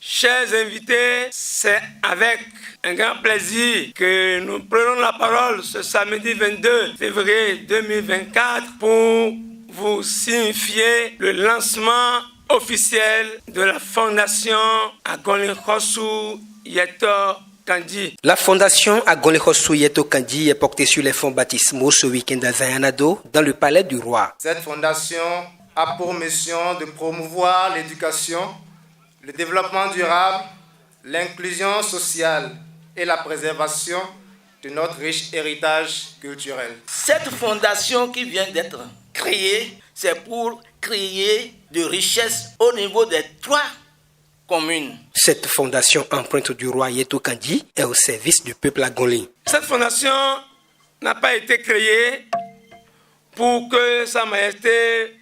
Chers invités, c'est avec un grand plaisir que nous prenons la parole ce samedi 22 février 2024 pour vous signifier le lancement officiel de la fondation Agolé-Khossou Yeto Kandji. La fondation Agolé-Khossou Yeto Kandji est portée sur les fonds baptismaux ce week-end à Zayanado, dans le palais du roi. Cette fondation a pour mission de promouvoir l'éducation, le développement durable, l'inclusion sociale et la préservation de notre riche héritage culturel. Cette fondation qui vient d'être créée, c'est pour créer de richesses au niveau des 3 communes. Cette fondation empreinte du roi Yeto Kandji est au service du peuple agolé. Cette fondation n'a pas été créée pour que Sa Majesté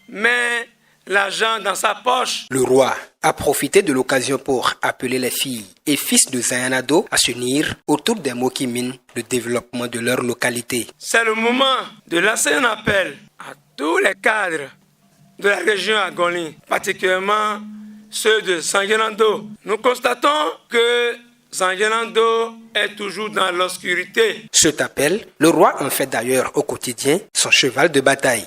mette l'argent dans sa poche. Le roi a profité de l'occasion pour appeler les filles et fils de Zayanado à s'unir autour des mots qui minent le développement de leur localité. C'est le moment de lancer un appel à tous les cadres de la région Agolé, particulièrement ceux de Sanguenando. Nous constatons que Sanguenando est toujours dans l'obscurité. Cet appel, le roi en fait d'ailleurs au quotidien son cheval de bataille.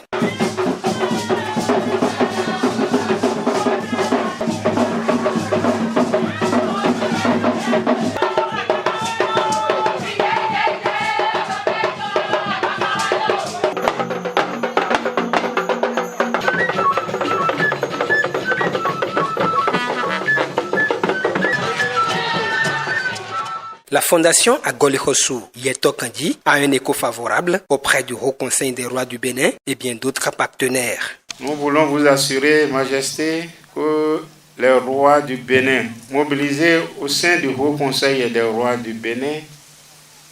La fondation Agolé-Khossou Yeto Kandji a un écho favorable auprès du Haut Conseil des rois du Bénin et bien d'autres partenaires. Nous voulons vous assurer, Majesté, que les rois du Bénin, mobilisés au sein du Haut Conseil des rois du Bénin,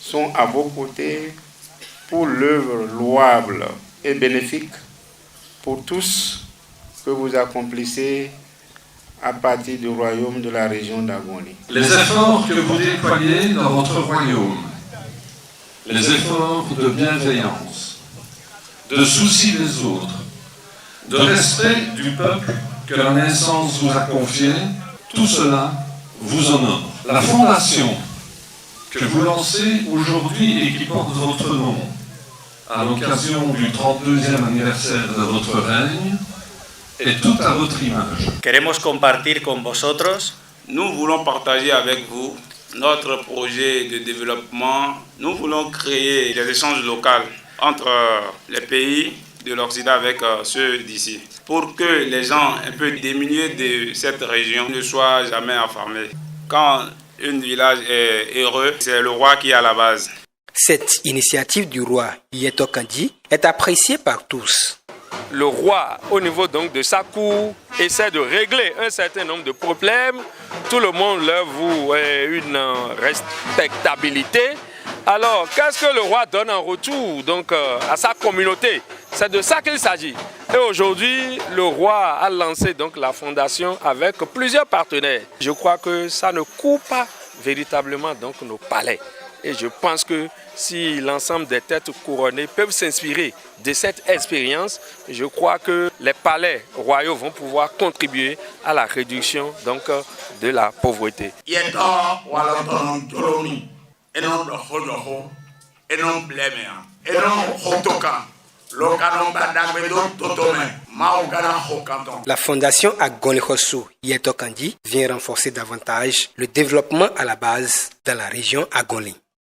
sont à vos côtés pour l'œuvre louable et bénéfique pour tous que vous accomplissez à partir du royaume de la région d'Agolé. Les efforts que vous déployez dans votre royaume, les efforts de bienveillance, de souci des autres, de respect du peuple que la naissance vous a confié, tout cela vous honore. La fondation que vous lancez aujourd'hui et qui porte votre nom à l'occasion du 32e anniversaire de votre règne est tout à votre image. Queremos compartir con vosotros. Nous voulons partager avec vous notre projet de développement. Nous voulons créer des échanges locaux entre les pays de l'Occident avec ceux d'ici, pour que les gens un peu démunis de cette région ne soient jamais affamés. Quand un village est heureux, c'est le roi qui est à la base. Cette initiative du roi Yeto Kandji est appréciée par tous. Le roi, au niveau donc de sa cour, essaie de régler un certain nombre de problèmes. Tout le monde leur voue une respectabilité. Alors, qu'est-ce que le roi donne en retour donc, à sa communauté? C'est de ça qu'il s'agit. Et aujourd'hui, le roi a lancé donc, la fondation avec plusieurs partenaires. Je crois que ça ne coupe pas véritablement donc, nos palais. Et je pense que si l'ensemble des têtes couronnées peuvent s'inspirer de cette expérience, je crois que les palais royaux vont pouvoir contribuer à la réduction donc, de la pauvreté. La fondation Agolé-Khossou Yeto Kandji vient renforcer davantage le développement à la base dans la région Agolé.